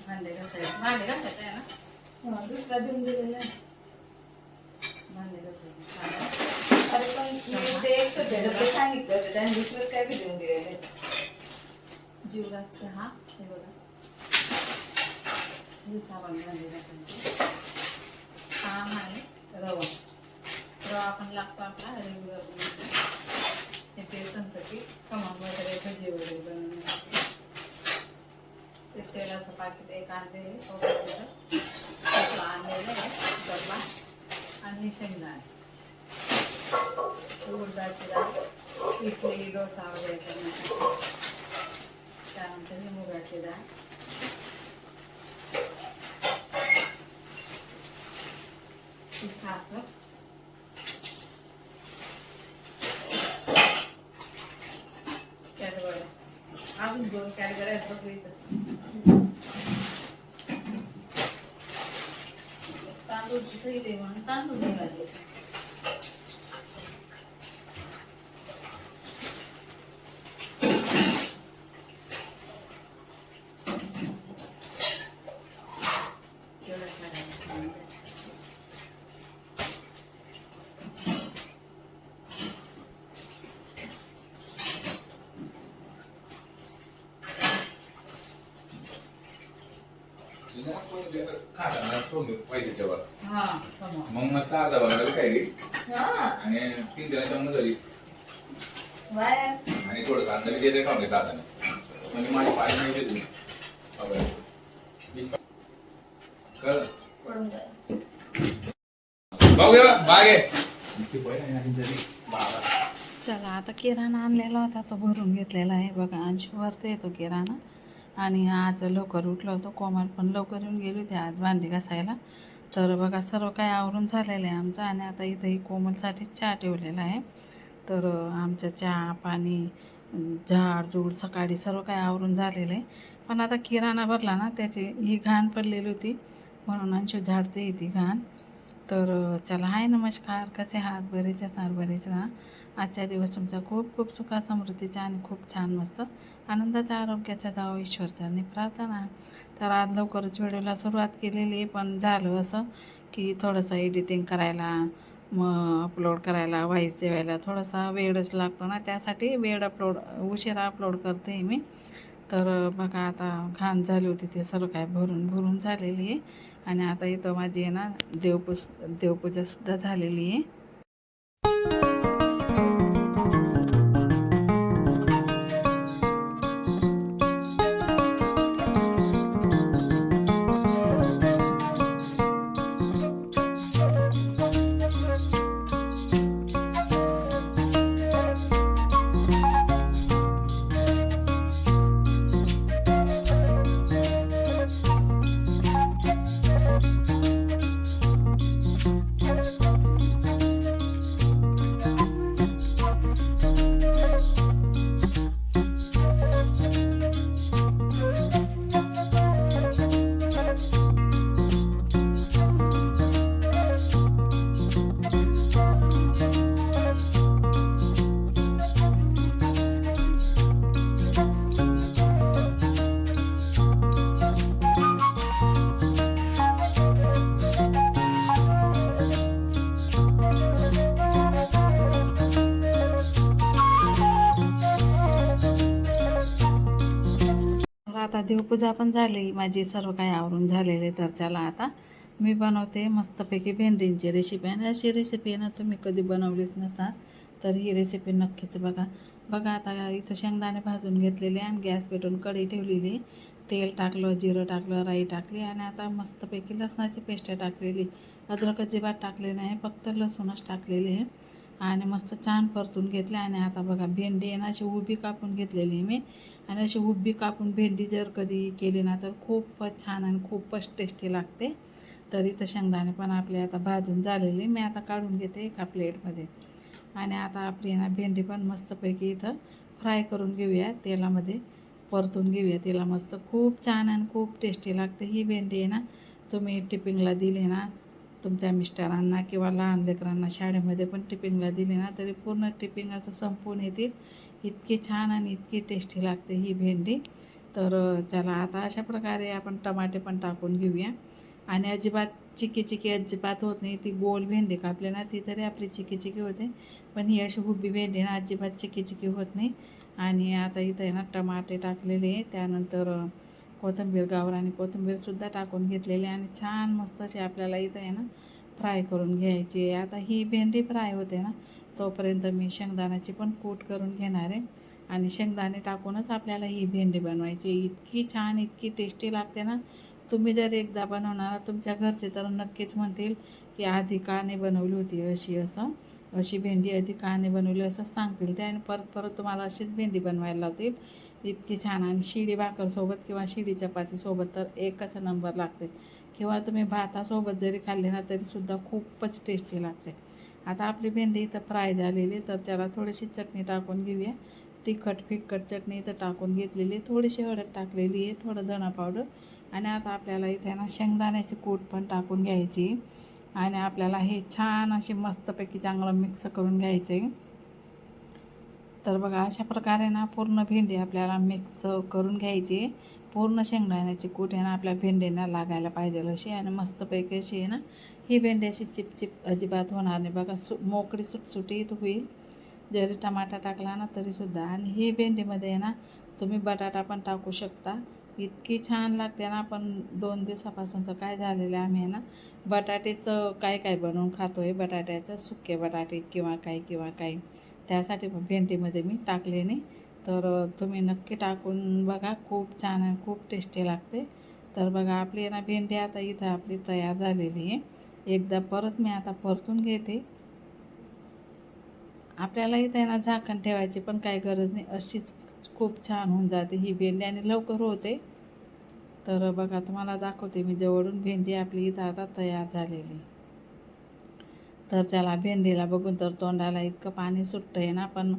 भांडे घासायचे आहे ना. दुसरा देऊन दिलेला आहे. भांडे घासायचे. अरे पण मी ते एक्स्ट्राचे डबे सांगितले होते त्यांनी दुसरंच काय बी देऊन दिलेले. जीवराज चहा हे बघा. हे साबण भांडे घासायचे. हा आहे रवा. रवा आपण लागतो आपला रेग्युलर. हे बेसनचं पीठ खमण वगैरे भजी वगैरे बनवण्यासाठी. ते तेलाचं पाकिट एक आणलेलं आणलेलं आहे डब्बा. आणि शेंगदाणे, उडदाची डाळ, इडली डोसा वगैरे करण्यासाठी. त्यानंतर ही मुगाची डाळ, साखर, कॅडबऱ्या. अजून 2 कॅडबऱ्या आहेत बघ इथं. तांदूळ तिथे म्हणून तांदूळ निघाले. मग मस्त अर्धा बघायला काय आणि 3 जणांच्या मुलं झाली आणि थोडं अंदाज येते खाऊन घेत आता म्हणजे माझी पाय नाही देत बाग आहे. चला आता किराणा आणलेला होता तो भरून घेतलेला आहे बघा. अंशू भरते येतो किराणा. आणि आज लवकर उठलो होतो. कोमल पण लवकर येऊन गेली होती आज भांडी घासायला. तर बघा सर्व काही आवरून झालेलं आहे आमचं. आणि आता इथंही कोमलसाठी चहा ठेवलेला आहे. तर आमचं चहा पाणी झाडझूड सकाळी सर्व काही आवरून झालेलं आहे. पण आता किराणा भरला ना त्याची ही घाण पडलेली होती म्हणून अंशू झाडते ती घाण. तर चला हाय नमस्कार, कसे आहात? बरेच असणार, बरेच राहा. आजचा दिवस तुमचा खूप खूप सुखा समृद्धीचा आणि खूप छान मस्त आनंदाचा आरोग्याचा जावं ईश्वरचरणी प्रार्थना. तर आज लवकरच व्हिडिओला सुरुवात केलेली आहे. पण झालं असं की थोडंसं एडिटिंग करायला मग अपलोड करायला व्हॉइस द्यायला थोडासा वेळच लागतो ना. त्यासाठी उशिरा अपलोड करते मी. तर बघा आता घाण झाली होती ते सर्व काय भरून झालेली आहे. आणि आता इथं माझी आहे ना देवपूजासुद्धा झालेली आहे. आता देवपूजा पण झाली माझी, सर्व काही आवरून झालेले. तर चला आता मी बनवते मस्तपैकी भेंडींची रेसिपी. आणि अशी रेसिपी ना तुम्ही कधी बनवलीच नसणार तर ही रेसिपी नक्कीच बघा. आता इथं शेंगदाणे भाजून घेतलेले आणि गॅस पेटून कढई ठेवलेली. तेल टाकलं, जिरं टाकलं, राई टाकली आणि आता मस्तपैकी लसणाची पेस्ट टाकलेली. अद्रक अजिबात टाकले नाही, फक्त लसूणच टाकलेले आहे. आणि मस्त छान परतून घेतले. आणि आता बघा भेंडी आहे ना अशी उभी कापून घेतलेली मी. आणि अशी उभी कापून भेंडी जर कधी केली ना तर खूपच छान आणि खूपच टेस्टी लागते. तर इथं शेंगदाणे पण आपले आता भाजून झालेले मी आता काढून घेते एका प्लेटमध्ये. आणि आता आपली ना भेंडी पण मस्तपैकी इथं फ्राय करून घेऊया, तेलामध्ये परतून घेऊया तिला मस्त. खूप छान आणि खूप टेस्टी लागते ही भेंडी आहे ना. तुम्ही टिपिंगला दिली ना तुमच्या मिस्टरांना किंवा लहान लेकरांना शाळेमध्ये पण टिपिंगला दिली ना तरी पूर्ण टिपिंग असं संपून येतील. इतकी छान आणि इतकी टेस्टी लागते ही भेंडी. तर चला आता अशा प्रकारे आपण टमाटे पण टाकून घेऊया. आणि अजिबात चिकी अजिबात होत नाही. ती गोल भेंडी कापली ना ती तरी आपली चिकी होते, पण ही अशी हुबी भेंडी ना अजिबात चिकी होत नाही. आणि आता इथं आहे ना टमाटे टाकलेले आहे, त्यानंतर कोथिंबीर, गावरानी कोथिंबीरसुद्धा टाकून घेतलेली आणि छान मस्त अशी आपल्याला इथं आहे ना फ्राय करून घ्यायची आहे. आता ही भेंडी फ्राय होते ना तोपर्यंत मी शेंगदाण्याची पण कूट करून घेणार आहे. आणि शेंगदाणे टाकूनच आपल्याला ही भेंडी बनवायची. इतकी छान, इतकी टेस्टी लागते ना. तुम्ही जर एकदा बनवणार तुमच्या घरचे तर नक्कीच म्हणतील की आधी का नाही बनवली होती अशी भेंडी आधी का नाही बनवली असं सांगतील ते. आणि परत तुम्हाला अशीच भेंडी बनवायला लावतील. इतकी छान. आणि शिडी भाकरसोबत किंवा शिडी चपातीसोबत तर एकच नंबर लागते. किंवा तुम्ही भातासोबत जरी खाल्ले ना तरीसुद्धा खूपच टेस्टी लागते. आता आपली भेंडी इथं फ्राय झालेली, तर त्याला थोडीशी चटणी टाकून घेऊया. फिक्कट चटणी इथं टाकून घेतलेली, थोडीशी हळद टाकलेली आहे, थोडं धना पावडर. आणि आता आपल्याला इथे ना शेंगदाण्याची कूट पण टाकून घ्यायची. आणि आपल्याला हे छान अशी मस्तपैकी चांगलं मिक्स करून घ्यायचे. तर बघा अशा प्रकारे ना पूर्ण भेंडी आपल्याला मिक्स करून घ्यायची. पूर्ण शेंगदाण्याची कूट आहे ना आपल्या भेंडींना लागायला पाहिजे अशी. आणि मस्तपैकी अशी आहे ना ही भेंडी अशी चिपचिप अजिबात होणार नाही बघा. मोकळी सुटसुटीत होईल जरी टमाटा टाकला ना तरीसुद्धा. आणि ही भेंडीमध्ये आहे ना तुम्ही बटाटा पण टाकू शकता. इतकी छान लागते ना. आपण 2 दिवसापासून तर काय झालेलं आहे, आम्ही आहे ना बटाट्याचं काय बनवून खातो आहे. बटाट्याचं सुके बटाटे किंवा काही त्यासाठी भेंडीमध्ये मी टाकले नाही. तर तुम्ही नक्की टाकून बघा, खूप छान आणि खूप टेस्टी लागते. तर बघा आपली ना भेंडी आता इथं आपली तयार झालेली आहे. एकदा परत मी आता परतून घेते. आपल्याला इथं आहे ना झाकण ठेवायची पण काही गरज नाही, अशीच खूप छान होऊन जाते ही भेंडी आणि लवकर होते. तर बघा तुम्हाला दाखवते मी जवळून भेंडी आपली इथं आता तयार झालेली. तर चला भेंडीला बघून तर तोंडाला इतकं पाणी सुटतं आहे ना, पण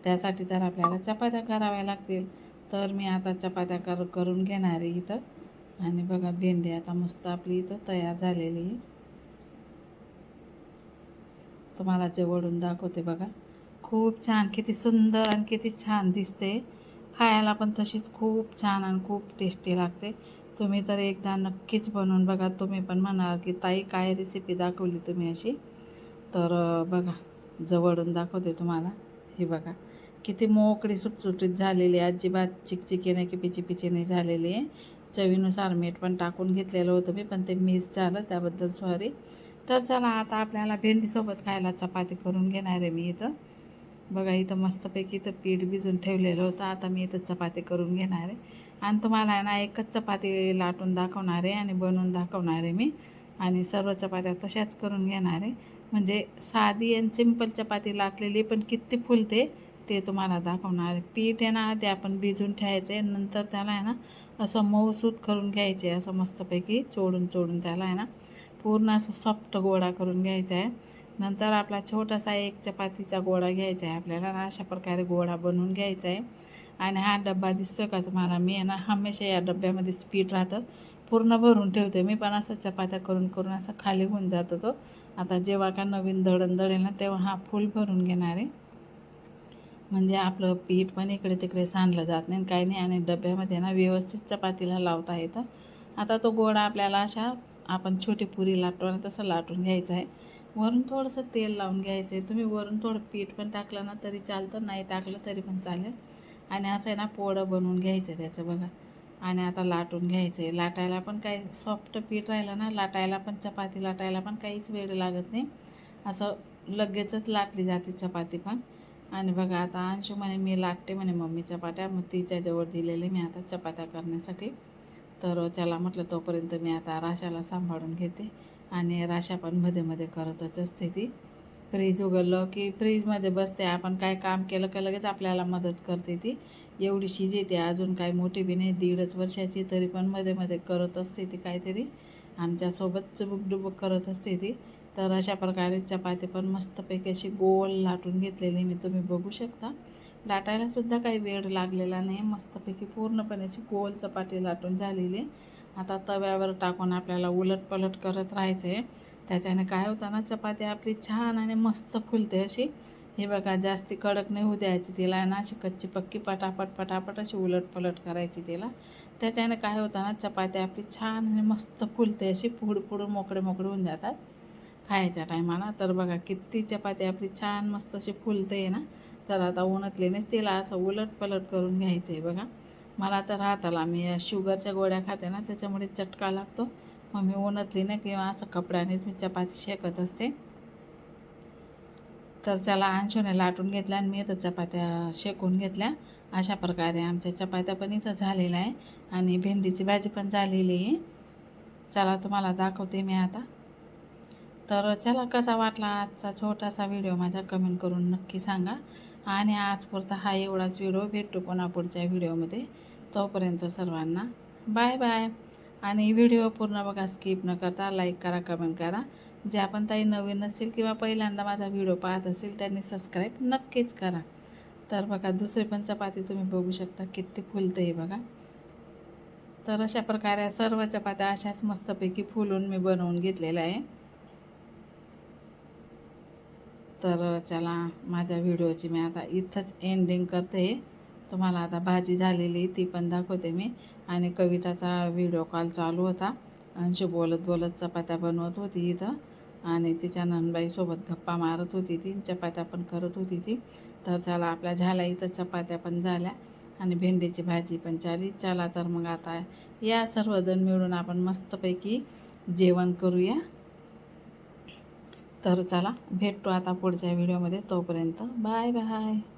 त्यासाठी तर आपल्याला चपात्या कराव्या लागतील. तर मी आता चपात्या करून घेणार आहे इथं. आणि बघा भेंडी आता मस्त आपली इथं तयार झालेली आहे. तुम्हाला जवळून दाखवते बघा. खूप छान, किती सुंदर आणि किती छान दिसते. खायला पण तशीच खूप छान आणि खूप टेस्टी लागते. तुम्ही तर एकदा नक्कीच बनवून बघा. तुम्ही पण म्हणाल की ताई काय रेसिपी दाखवली तुम्ही अशी. तर बघा जवळून दाखवते तुम्हाला. हे बघा किती मोकळी सुटसुटीत झालेली आहे, अजिबात चिकचिकी नाही की पिची नाही झालेली आहे. चवीनुसार मीठ पण टाकून घेतलेलं होतं मी, पण ते मिस झालं त्याबद्दल सॉरी. तर चला आता आपल्याला भेंडीसोबत खायला चपाती करून घेणार आहे मी इथं. बघा इथं मस्तपैकी इथं पीठ भिजून ठेवलेलं होतं. आता मी इथं चपाती करून घेणार आहे. आणि तुम्हाला ना एकच चपाती लाटून दाखवणार आहे आणि बनवून दाखवणार आहे मी. आणि सर्व चपात्या तशाच करून घेणार आहे. म्हणजे साधी आणि सिंपल चपाती लाटलेली पण किती फुलते ते तुम्हाला दाखवणार आहे. पीठ आहे ना आधी आपण भिजून ठेवायचं आहे, नंतर त्याला आहे ना असं मऊसूत करून घ्यायचे. असं मस्तपैकी चोडून त्याला आहे ना पूर्ण असं सॉफ्ट गोळा करून घ्यायचा आहे. नंतर आपला छोटासा एक चपातीचा गोळा घ्यायचा आहे आपल्याला. अशा प्रकारे गोळा बनवून घ्यायचा आहे. आणि हा डब्बा दिसतोय का तुम्हाला, मी आहे ना हमेशा या डब्यामध्येच पीठ राहतं, पूर्ण भरून ठेवते मी. पण असं चपात्या करून असं खाली होऊन जातो तो. आता जेव्हा का नवीन दळेल ना तेव्हा हा फुल भरून घेणार आहे. म्हणजे आपलं पीठ पण इकडे तिकडे सांडलं जात नाही काही नाही. आणि डब्यामध्ये ना व्यवस्थित चपातीला लावता येतं. आता तो गोळा आपल्याला अशा आपण छोटी पुरी लाटतो ना तसं लाटून घ्यायचं आहे. वरून थोडंसं तेल लावून घ्यायचं आहे. तुम्ही वरून थोडं पीठ पण टाकलं ना तरी चालतं, नाही टाकलं तरी पण चालेल. आणि असं आहे ना पोळं बनवून घ्यायचं त्याचं बघा. आणि आता लाटून घ्यायचं आहे. लाटायला पण काही सॉफ्ट पीठ राहिलं ना, लाटायला पण चपाती लाटायला पण काहीच वेळ लागत नाही. असं लगेचच लाटली जाते चपाती पण. आणि बघा आता अंशू म्हणे मी लाटते म्हणे मम्मी चपात्या, मग तिच्याजवळ दिलेले मी आता चपात्या करण्यासाठी. तर चला म्हटलं तोपर्यंत मी आता राशाला सांभाळून घेते. आणि राशा पण मध्ये करतच असते ती. फ्रीज उघडलं की फ्रीजमध्ये बसते. आपण काय काम केलं का लगेच आपल्याला मदत करते ती. एवढीशी येते, अजून काय मोठी बी नाही, 1.5 वर्षाची, तरी पण मध्ये करत असते ती काहीतरी आमच्यासोबत चुबुक करत असते ती. तर अशा प्रकारे चपाती पण मस्तपैकी अशी गोल लाटून घेतलेली मी, तुम्ही बघू शकता. लाटायलासुद्धा काही वेळ लागलेला नाही, मस्तपैकी पूर्णपणे अशी गोल चपाती लाटून झालेली. आता तव्यावर टाकून आपल्याला उलटपलट करत राहायचं आहे. त्याच्याने काय होतं ना चपाती आपली छान आणि मस्त फुलते अशी. हे बघा जास्ती कडक नाही होऊ द्यायची तिला आहे ना, अशी कच्ची पक्की पटापट पटापट अशी उलट पलट करायची तिला. त्याच्याने काय होतं ना, चपाती आपली छान आणि मस्त फुलते, अशी पुढं मोकळे होऊन जातात खायच्या टायमाला. तर बघा किती चपाती आपली छान मस्त अशी फुलते ना. तर आता उन्हातलीनेच तिला असं उलट पलट करून घ्यायचं आहे बघा. मला तर हाताला, मी शुगरच्या गोळ्या खाते ना त्याच्यामुळे चटका लागतो, मग मी उन्हातलीने किंवा असं कपड्यानेच मी चपाती शेकत असते. तर चला अंशूने लाटून घेतल्या आणि मी इथं चपात्या शेकून घेतल्या. अशा प्रकारे आमच्या चपात्या पण इथं झालेल्या आहे आणि भेंडीची भाजी पण झालेली आहे. चला तुम्हाला दाखवते मी आता. तर चला, कसा वाटला आजचा छोटासा व्हिडिओ माझा कमेंट करून नक्की सांगा. आणि आजपुरता हा एवढाच व्हिडिओ. भेटू पुन्हा पुढच्या व्हिडिओमध्ये. तोपर्यंत सर्वांना बाय बाय. आणि व्हिडिओ पूर्ण बघा, स्किप न करता लाईक करा, कमेंट करा. जे आपण ताई नवीन असेल किंवा पहिल्यांदा माझा व्हिडिओ पाहत असेल त्यांनी सबस्क्राईब नक्कीच करा. तर बघा दुसरी पण चपाती तुम्ही बघू शकता किती फुलते बघा. तर अशा प्रकारे सर्व चपात्या अशाच मस्तपैकी फुलून मी बनवून घेतलेल्या आहे. तर चला, माझ्या व्हिडिओची मी आता इथंच एंडिंग करते. तुम्हाला आता भाजी झालेली ती पण दाखवते मी. आणि कविताचा व्हिडिओ कॉल चालू होता, अंशू बोलत चपात्या बनवत होती इथं आणि तिच्या नणबाईसोबत गप्पा मारत होती ती, चपात्या पण करत होती ती. तर चला, आपल्या झाल्या इथं चपात्या पण झाल्या आणि भेंडीची भाजी पण झाली. चला तर मग आता या सर्वजण मिळून आपण मस्तपैकी जेवण करूया. तर चला, भेटतो आता पुढच्या व्हिडिओमध्ये. तोपर्यंत बाय बाय.